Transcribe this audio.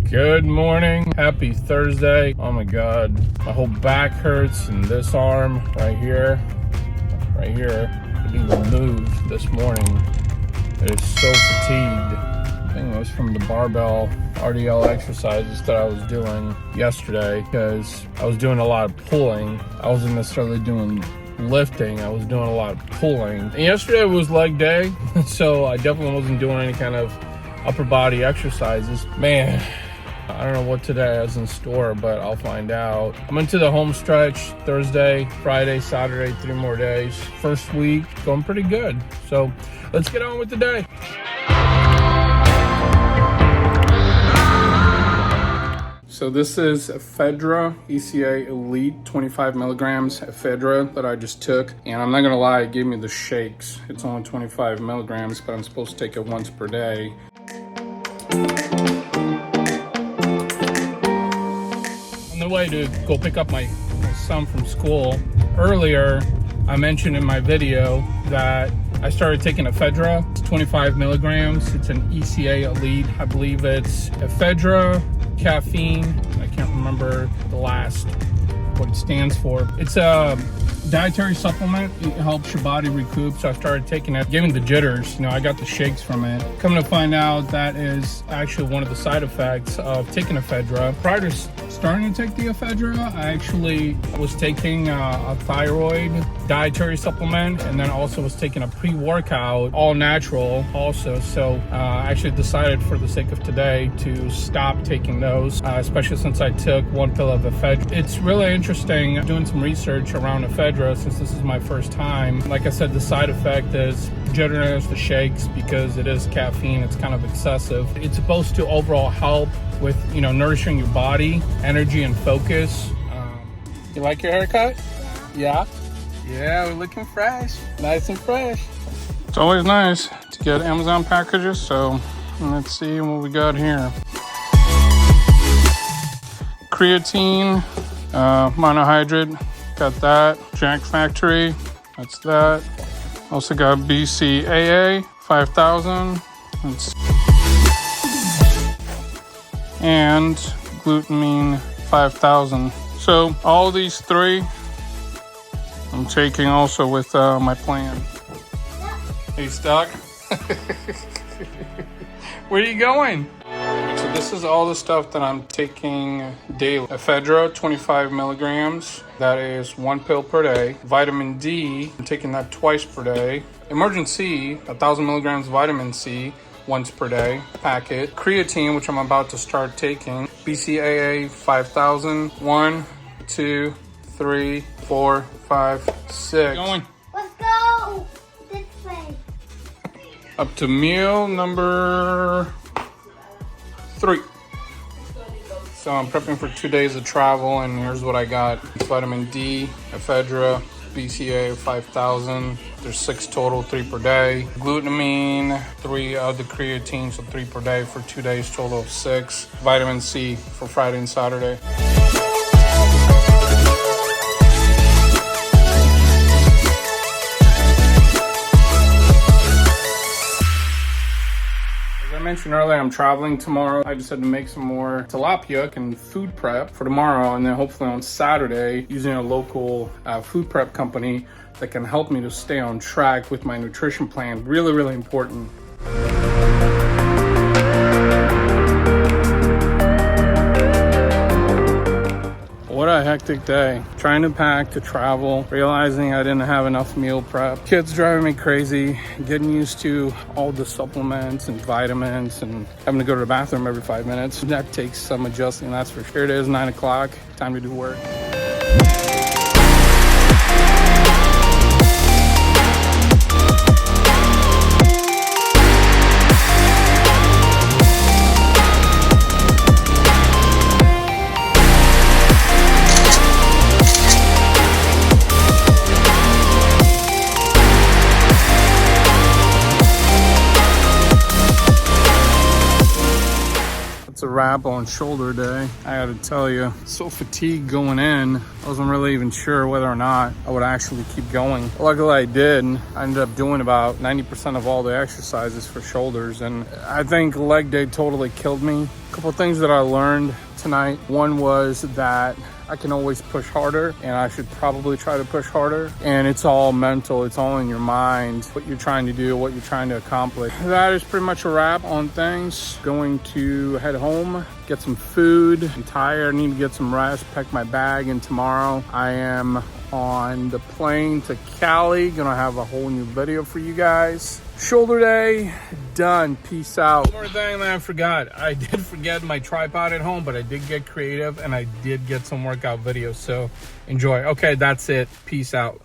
Good morning. Happy Thursday. Oh my God. My whole back hurts and this arm right here, being moved this morning. It is so fatigued. I think it was from the barbell RDL exercises that I was doing yesterday because I was doing a lot of pulling. I wasn't necessarily doing lifting. I was doing a lot of pulling. And yesterday was leg day, so I definitely wasn't doing any kind of upper body exercises. Man, I don't know what today has in store, but I'll find out. I'm into the home stretch Thursday, Friday, Saturday, 3 more days. First week going pretty good. So let's get on with the day. So this is ephedra, ECA Elite, 25 milligrams ephedra that I just took. And I'm not gonna lie, it gave me the shakes. It's only 25 milligrams, but I'm supposed to take it once per day. On the way to go pick up my son from school, earlier I mentioned in my video that I started taking ephedra. It's 25 milligrams. It's an ECA Elite. I believe it's ephedra, caffeine. I can't remember what it stands for. It's a dietary supplement. It helps your body recoup. So I started taking it, giving the jitters. You know, I got the shakes from it. Coming to find out that is actually one of the side effects of taking ephedra. Prior to starting to take the ephedra, I actually was taking a thyroid dietary supplement, and then also was taking a pre-workout, all natural also. So I actually decided for the sake of today to stop taking those, especially since I took 1 pill of ephedra. It's really interesting doing some research around ephedra since this is my first time. Like I said, the side effect is jitteriness, the shakes, because it is caffeine. It's kind of excessive. It's supposed to overall help with, you know, nourishing your body, energy and focus. You like your haircut? Yeah? Yeah, we're looking fresh. Nice and fresh. It's always nice to get Amazon packages, so let's see what we got here. Creatine, monohydrate, got that. Jack Factory, that's that. Also got BCAA, 5,000. And glutamine 5,000. So all these three I'm taking also with my plan. Are you stuck? Where are you going? So this is all the stuff that I'm taking daily. Ephedra, 25 milligrams. That is 1 pill per day. Vitamin D, I'm taking that twice per day. Emergency, 1,000 milligrams vitamin C, once per day packet. Creatine, which I'm about to start taking. BCAA 5,000. 1, 2, 3, 4, 5, 6. Going. Let's go this way. Up to meal number 3. So I'm prepping for 2 days of travel, and here's what I got. Vitamin D, ephedra, BCA 5,000. There's 6 total, 3 per day. Glutamine, 3 of the creatine, so 3 per day for 2 days, total of 6. Vitamin C for Friday and Saturday. As I mentioned earlier, I'm traveling tomorrow. I just had to make some more tilapia and food prep for tomorrow, and then hopefully on Saturday using a local food prep company that can help me to stay on track with my nutrition plan. Really, really important. What a hectic day. Trying to pack to travel, realizing I didn't have enough meal prep. Kids driving me crazy, getting used to all the supplements and vitamins and having to go to the bathroom every 5 minutes. That takes some adjusting, that's for sure. It is 9 o'clock, time to do work. It's a wrap on shoulder day. I gotta tell you, so fatigued going in. I wasn't really even sure whether or not I would actually keep going. Luckily I did. I ended up doing about 90% of all the exercises for shoulders, and I think leg day totally killed me. A couple things that I learned tonight. One was that I can always push harder, and I should probably try to push harder. And it's all mental, it's all in your mind, what you're trying to do, what you're trying to accomplish. That is pretty much a wrap on things. Going to head home, get some food. I'm tired, I need to get some rest, pack my bag, and tomorrow I am on the plane to Cali. Gonna have a whole new video for you guys. Shoulder day done. Peace out. One more thing that I forgot. I did forget my tripod at home, but I did get creative and I did get some workout videos, so enjoy. Okay, that's it. Peace out.